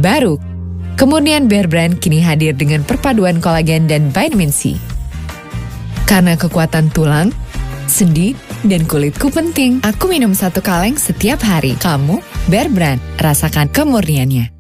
Baru, kemurnian Bear Brand kini hadir dengan perpaduan kolagen dan vitamin C. Karena kekuatan tulang, sendi, dan kulitku penting, aku minum 1 kaleng setiap hari. Kamu, Bear Brand, rasakan kemurniannya.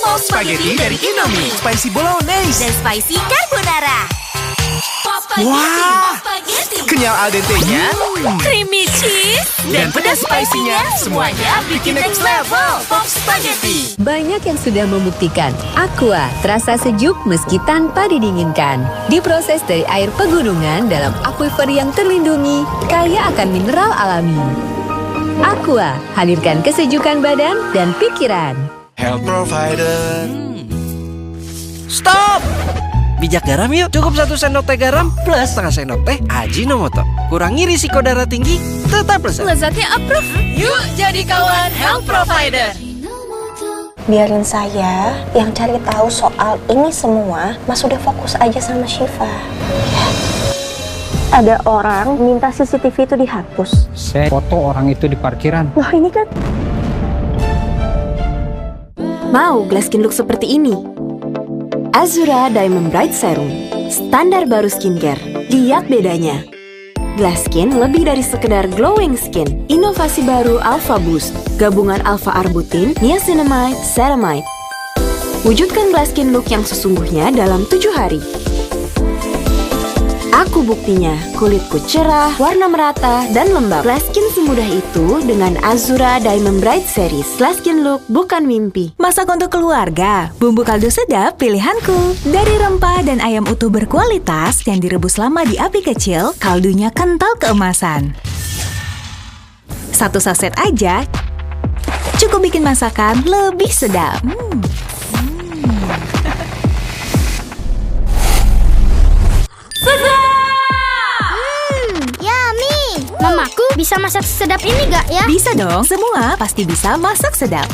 Pop spaghetti dari Indomie, spicy bolognese dan spicy carbonara. Wah, kenyal al dente-nya, Creamy cheese dan pedas spicy-nya, semuanya bikin next level. Pop spaghetti. Banyak yang sudah membuktikan Aqua terasa sejuk meski tanpa didinginkan. Diproses dari air pegunungan dalam aquifer yang terlindungi, kaya akan mineral alami. Aqua, hadirkan kesejukan badan dan pikiran. Health provider. Stop! Bijak garam yuk. Cukup 1 sendok teh garam plus setengah sendok teh Ajinomoto. Kurangi risiko darah tinggi, tetap lezat. Lezatnya approve. Yuk jadi kawan health provider. Biarin saya yang cari tahu soal ini semua. Mas udah fokus aja sama Syifa. Ya. Ada orang minta CCTV itu dihapus. Saya foto orang itu di parkiran. Loh ini kan Mau glass skin look seperti ini? Azura Diamond Bright Serum, standar baru skincare. Lihat bedanya. Glass skin lebih dari sekedar glowing skin. Inovasi baru Alpha Boost, gabungan alpha arbutin, niacinamide, ceramide. Wujudkan glass skin look yang sesungguhnya dalam 7 hari. Aku buktinya, kulitku cerah, warna merata, dan lembab. Glass skin semudah itu dengan Azura Diamond Bright Series. Glass skin look bukan mimpi. Masak untuk keluarga, bumbu kaldu sedap pilihanku. Dari rempah dan ayam utuh berkualitas yang direbus lama di api kecil, kaldunya kental keemasan. 1 saset aja, cukup bikin masakan lebih sedap. Yummy. Mamaku bisa masak sedap ini gak ya? Bisa dong, semua pasti bisa masak sedap.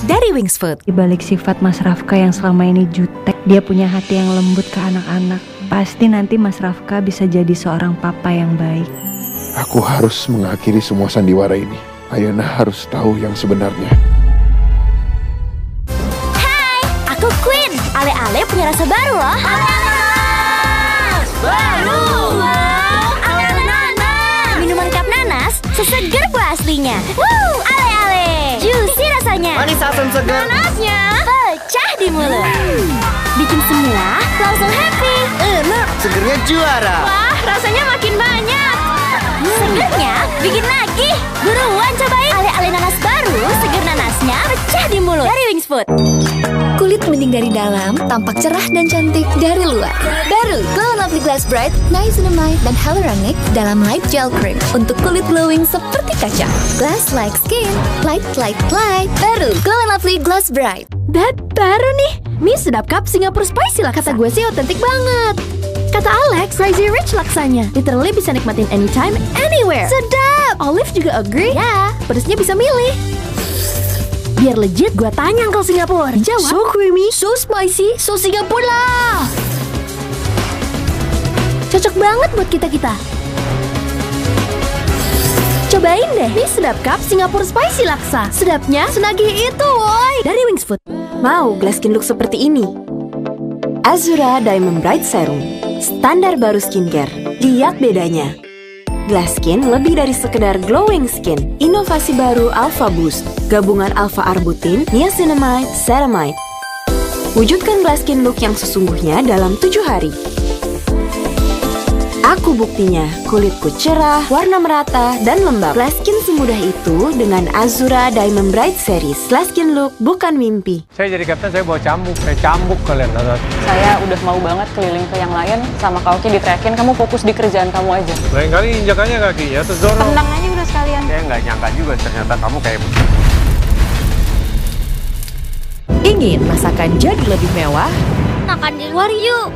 Dari Wings Food. Di balik sifat Mas Rafka yang selama ini jutek, dia punya hati yang lembut ke anak-anak. Pasti nanti Mas Rafka bisa jadi seorang papa yang baik. Aku harus mengakhiri semua sandiwara ini. Ayana harus tahu yang sebenarnya. Hai, aku Queen. Ale-ale punya rasa baru loh. Ananas baru. Wow, ale-nanas. Minuman cup nanas seseger buah aslinya. Woo, ale-ale. Juicy rasanya. Manis asam segar. Nanasnya pecah di mulut. Bikin semua langsung happy. Enak, segernya juara. Wah, rasanya makin banyak. Segernya bikin nagih. Buruan cobain ale-ale nanas baru. Seger nanasnya pecah di mulut. Dari Wings Food. Kulit mending dari dalam, tampak cerah dan cantik dari luar. Baru Glow & Lovely Glass Bright, niacinamide dan hyaluronic dalam light gel cream untuk kulit glowing seperti kaca. Glass like skin, light like light. Baru Glow & Lovely Glass Bright. Dad, baru nih. Mie sedap cup Singapore spicy laksa. Kata gue sih otentik banget. Kata Alex, crazy rich laksanya. Literally bisa nikmatin anytime, anywhere. Sedap. Olive juga agree. Ya, pedasnya bisa milih. Biar legit, gue tanya Uncle Singapore. Jawab, so creamy, so spicy, so Singapore lah. Cocok banget buat kita-kita. Cobain deh, mie sedap cup Singapore spicy laksa. Sedapnya senagih itu, woy. Dari Wings Food. Mau glass skin look seperti ini? Azura Diamond Bright Serum, standar baru skincare. Lihat bedanya. Glass skin lebih dari sekedar glowing skin. Inovasi baru Alpha Boost, gabungan alpha arbutin, niacinamide, ceramide. Wujudkan glass skin look yang sesungguhnya dalam 7 hari. Aku buktinya, kulitku cerah, warna merata, dan lembab. Glass skin semudah itu dengan Azura Diamond Bright Series. Glass skin look bukan mimpi. Saya jadi kapten, saya bawa cambuk. Saya cambuk kalian. Saya udah mau banget keliling ke yang lain, sama Kak Oki diteriakin, kamu fokus di kerjaan kamu aja. Lain kali injakannya kaki ya, terus dorong. Tenang aja udah sekalian. Saya nggak nyangka juga ternyata kamu kayak begitu. Ingin masakan jadi lebih mewah? Makan di luar yuk.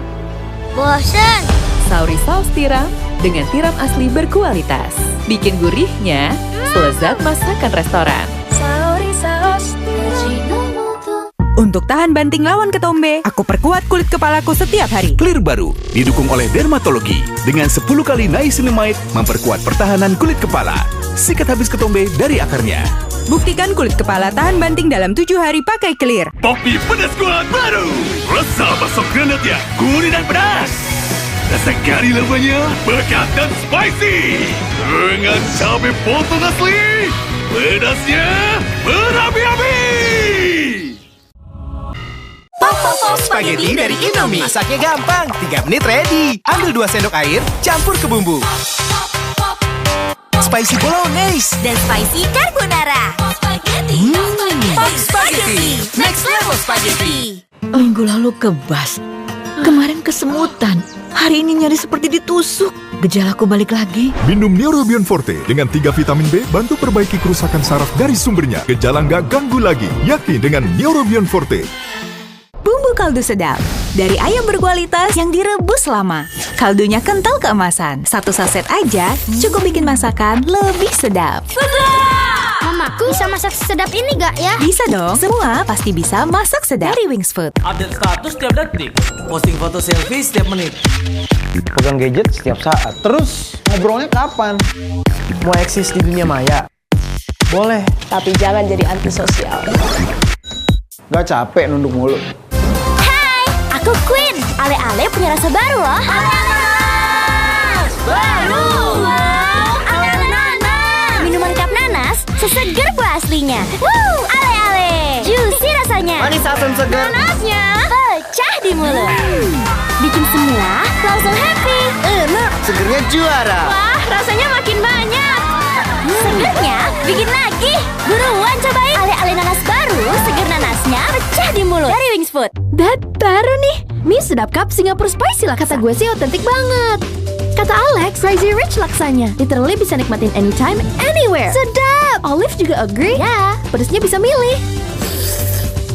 Bosen. Sauri saus tiram dengan tiram asli berkualitas. Bikin gurihnya selezat masakan restoran. Sauri saus. Untuk tahan banting lawan ketombe, aku perkuat kulit kepalaku setiap hari. Clear baru didukung oleh dermatologi dengan 10 kali niacinamide memperkuat pertahanan kulit kepala. Sikat habis ketombe dari akarnya. Buktikan kulit kepala tahan banting dalam 7 hari pakai Clear. Topi pedas kuat baru. Rasa masuk granatnya gurih dan pedas. Rasa kari lembanya pekat dan spicy. Dengan cabai potong asli. Pedasnya berapi-api. Pop spaghetti dari Indomie. Masaknya gampang, 3 menit ready. Ambil 2 sendok air, campur ke bumbu. Spicy bolognese dan spicy carbonara. Pop spaghetti. Next level spaghetti. Minggu lalu kebas, kemarin kesemutan, hari ini nyari seperti ditusuk. Gejalaku balik lagi. Minum Neurobion Forte dengan 3 vitamin B bantu perbaiki kerusakan saraf dari sumbernya. Gejala nggak ganggu lagi. Yakin dengan Neurobion Forte. Bumbu kaldu sedap dari ayam berkualitas yang direbus lama. Kaldunya kental keemasan. 1 saset aja cukup bikin masakan lebih sedap. Mamaku bisa masak sedap ini gak ya? Bisa dong. Semua pasti bisa masak sedap dari Wings Food. Update status setiap detik. Posting foto selfie setiap menit. Pegang gadget setiap saat. Terus ngobrolnya kapan? Mau eksis di dunia maya? Boleh. Tapi jangan jadi antisosial. Gak capek nunduk mulu. Aku Queen. Ale-ale punya rasa baru loh. Ale-ale baru. Ale-ale nanas. Minuman cup nanas seseger buah aslinya. Ale-ale. Juicy rasanya. Manis asam segar. Nanasnya pecah di mulut. Bikin semua langsung happy. Enak. Segernya juara. Wah, rasanya makin banyak. Segernya bikin lagi. Buruan cobain ale-ale nanas baru. Seger nanasnya pecah di mulut dari Wings Food. Baru nih, mie sedap cup Singapore Spicy lah. Kata gue sih otentik banget. Kata Alex, Crazy Rich laksanya. Literally bisa nikmatin anytime, anywhere. Sedap. Olive juga agree. Ya, pedasnya bisa milih.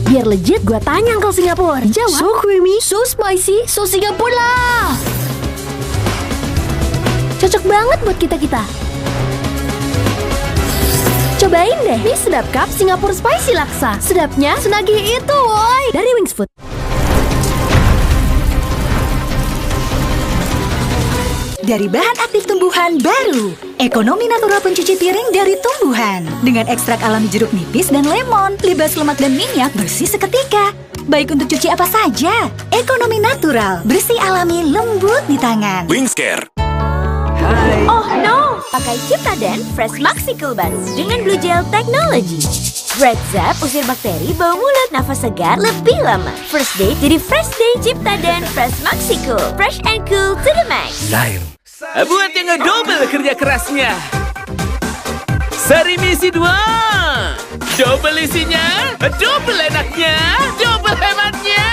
Biar legit, gue tanya Uncle Singapore. Jawab, so creamy, so spicy, so Singapore lah. Cocok banget buat kita-kita. Cobain deh mie sedap cup Singapore Spicy Laksa. Sedapnya senagih itu, woi. Dari Wings Food. Dari bahan aktif tumbuhan baru, ekonomi natural pencuci piring dari tumbuhan. Dengan ekstrak alami jeruk nipis dan lemon, libas lemak dan minyak bersih seketika. Baik untuk cuci apa saja. Ekonomi natural, bersih alami, lembut di tangan. Wingscare. Oh no, pakai Ciptaden Fresh Maxicool baru dengan Blue Gel Technology. Red Zap usir bakteri, bau mulut, nafas segar lebih lama. First day jadi fresh day. Ciptaden Fresh Maxicool, fresh and cool to the max. Lain. Buat yang ngedouble kerja kerasnya. Sari Misi 2. Double isinya, double enaknya, double hematnya.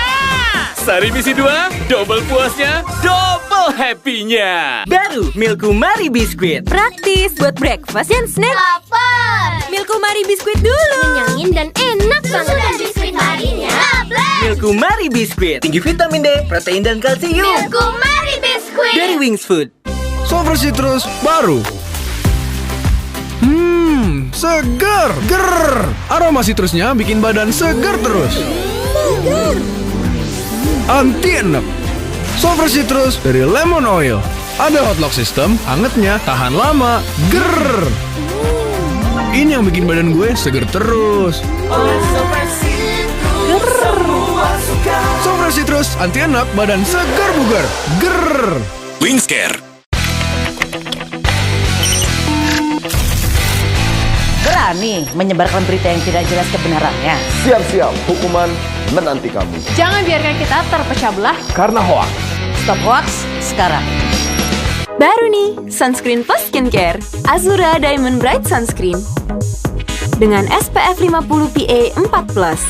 Sari Misi 2, double puasnya, double happy-nya. Baru Milkumari Biskuit. Praktis buat breakfast dan snack. Lapar. Milkumari Biskuit dulu. Kenyangin dan enak banget. Dan biskuit marinya. Milkumari Biskuit. Tinggi vitamin D, protein dan kalsium. Milkumari Biskuit. Dari Wings Food. Soft Citrus baru. Segar. Ger. Aroma citrusnya bikin badan segar terus. Segar. Anti enek. Soft Citrus dari Lemon Oil. Ada hot lock system, hangatnya tahan lama. Ger. Ini yang bikin badan gue segar terus. Soft Citrus anti enek, badan segar bugar. Ger. Wingscare. Berani menyebarkan berita yang tidak jelas kebenarannya. Siap-siap, hukuman menanti kamu. Jangan biarkan kita terpecah belah Karena hoax. Stop hoax sekarang. Baru nih, sunscreen plus skincare. Azura Diamond Bright Sunscreen. Dengan SPF 50 PA 4+.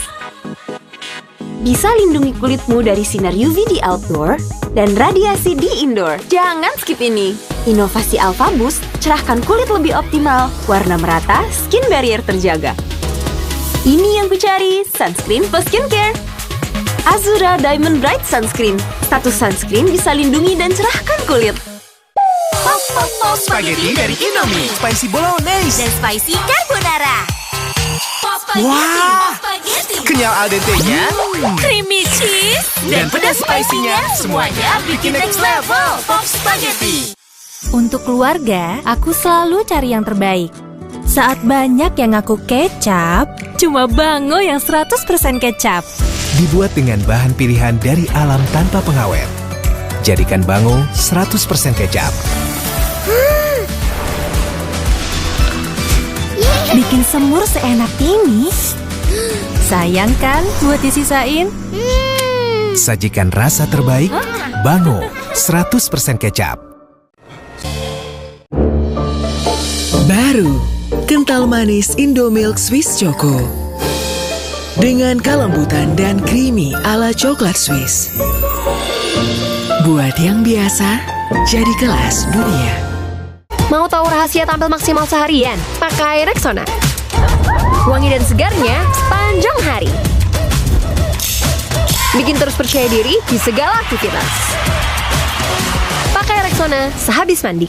Bisa lindungi kulitmu dari sinar UV di outdoor dan radiasi di indoor. Jangan skip ini. Inovasi Alpha Boost, cerahkan kulit lebih optimal, warna merata, skin barrier terjaga. Ini yang kucari, sunscreen plus skincare. Azura Diamond Bright Sunscreen. Status sunscreen bisa lindungi dan cerahkan kulit. Pop spaghetti dari Indomie. Spicy bolognese dan spicy carbonara. Wah, Kenyal al dente-nya, Creamy cheese dan pedas spicy-nya, semuanya bikin next level. Pop Spaghetti. Untuk keluarga, aku selalu cari yang terbaik. Saat banyak yang ngaku kecap, cuma Bango yang 100% kecap. Dibuat dengan bahan pilihan dari alam tanpa pengawet. Jadikan Bango 100% kecap. Bikin semur seenak ini. Sayang kan buat disisain? Sajikan rasa terbaik, Bango 100% kecap. Baru, kental manis Indomilk Swiss Choco. Dengan kelembutan dan creamy ala coklat Swiss. Buat yang biasa, jadi kelas dunia. Mau tahu rahasia tampil maksimal seharian? Pakai Rexona. Wangi dan segarnya sepanjang hari. Bikin terus percaya diri di segala aktivitas. Pakai Rexona sehabis mandi.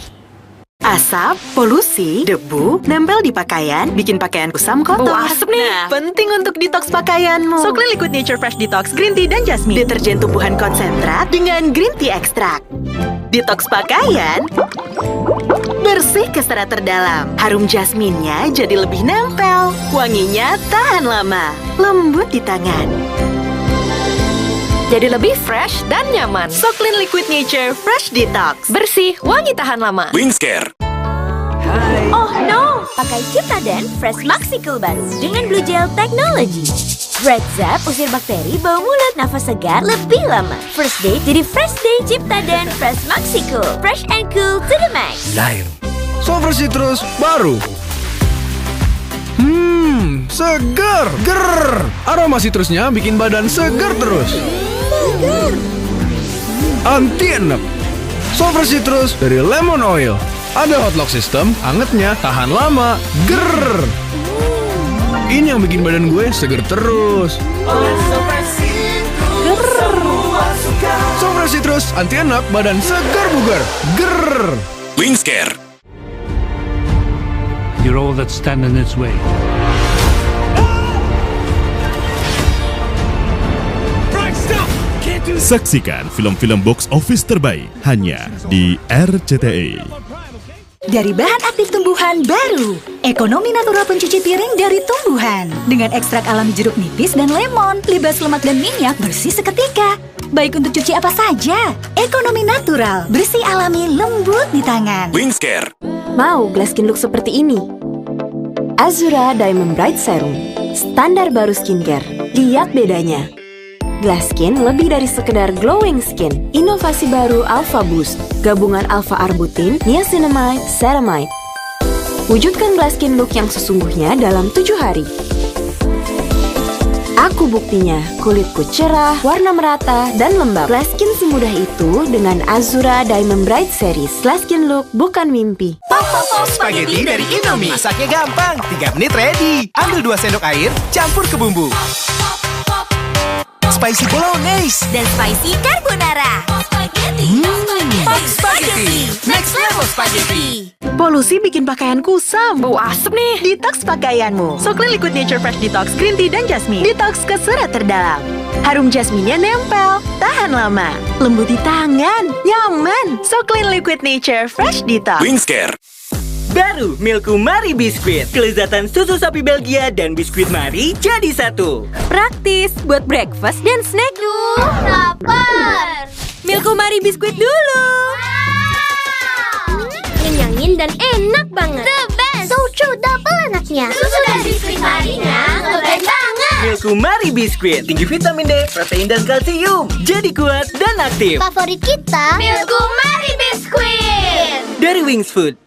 Asap, polusi, debu, nempel di pakaian, bikin pakaian kusam kotor. Bau asap nih. Nah, penting untuk detox pakaianmu. So Clean Liquid Nature Fresh Detox Green Tea dan Jasmine. Deterjen tumbuhan konsentrat dengan green tea ekstrak. Detox pakaian, bersih ke serat terdalam. Harum jasminnya jadi lebih nempel. Wanginya tahan lama, lembut di tangan. Jadi lebih fresh dan nyaman. So Clean Liquid Nature Fresh Detox. Bersih, wangi tahan lama. Wingscare. Oh no! Pakai Ciptaden Fresh Maxi Cool baru dengan Blue Gel Technology. Red Zap usir bakteri, bau mulut, nafas segar lebih lama. First day jadi fresh day. Ciptaden Fresh Maxi Cool. Fresh and cool to the max. Lain. Sofra Citrus baru. Segar. Ger. Aroma citrusnya bikin badan segar terus. Anti enek. Sofra Citrus dari Lemon Oil. Ada hot lock system, angetnya tahan lama. Ger. Ini yang bikin badan gue seger terus. Sofra Citrus anti enek, badan segar bugar. Ger. Wingscare. You're all that stand in its way. Saksikan film-film box office terbaik hanya di RCTI. Dari bahan aktif tumbuhan baru, ekonomi natural pencuci piring dari tumbuhan. Dengan ekstrak alami jeruk nipis dan lemon, libas lemak dan minyak bersih seketika. Baik untuk cuci apa saja, ekonomi natural, bersih alami, lembut di tangan. Wingscare. Mau glass skin look seperti ini? Azura Diamond Bright Serum, standar baru skincare. Lihat bedanya. Glass Skin lebih dari sekedar glowing skin. Inovasi baru Alpha Boost, gabungan alpha arbutin, niacinamide, ceramide. Wujudkan glass skin look yang sesungguhnya dalam 7 hari. Aku buktinya, kulitku cerah, warna merata, dan lembab. Glass Skin semudah itu dengan Azura Diamond Bright Series. Glass Skin look bukan mimpi. Pop Spaghetti dari Indomie. Masaknya gampang, 3 menit ready. Ambil 2 sendok air, campur ke bumbu. Spicy Bolognese dan Spicy Carbonara. Pop Spaghetti. Next level spaghetti. Polusi bikin pakaian kusam. Bau asap nih. Detox pakaianmu. So Clean Liquid Nature Fresh Detox Green Tea dan Jasmine. Detox ke serat terdalam. Harum jasminnya nempel, tahan lama, lembut di tangan, nyaman. So Clean Liquid Nature Fresh Detox. Wingscare. Baru Milku Mari Biskuit. Kelezatan susu sapi Belgia dan biskuit Mari jadi satu. Praktis buat breakfast dan snack. Lapar. Milku Mari Biskuit dulu. Ngenyangin dan enak banget. The best. So true, double enaknya. Susu dan biskuit Marinya nge-blend banget. Milku Mari Biskuit. Tinggi vitamin D, protein dan kalsium. Jadi kuat dan aktif. Favorit kita Milku Mari Biskuit. Dari Wings Food.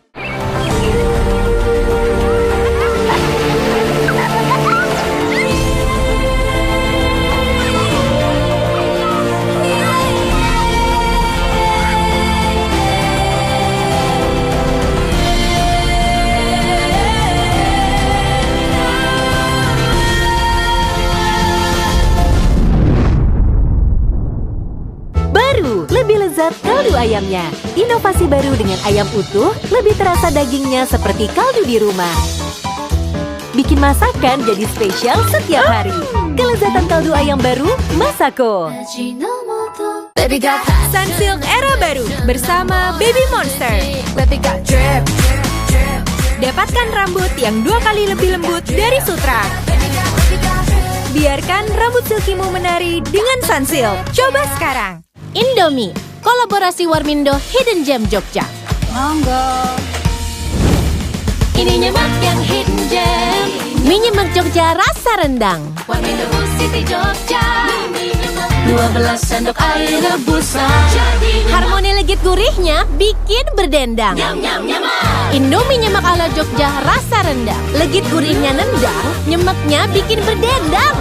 Lebih lezat kaldu ayamnya. Inovasi baru dengan ayam utuh, lebih terasa dagingnya seperti kaldu di rumah. Bikin masakan jadi spesial setiap hari. Kelezatan buatan kaldu ayam baru, Masako. Sunsilk era baru bersama Baby Monster. Dapatkan rambut yang 2 kali lebih lembut dari Sutra. Biarkan rambut silkimu menari dengan Sunsilk. Coba sekarang. Indomie, kolaborasi Warmindo Hidden Gem Jogja. Monggo. Ini nyemak yang Hidden Gem. Mie nyemak Jogja rasa rendang. Warmindo City Jogja. 12 sendok air rebusan. Harmoni legit gurihnya bikin berdendang. Indomie nyemak ala Jogja rasa rendang. Legit gurihnya nendang, nyemaknya bikin berdendang.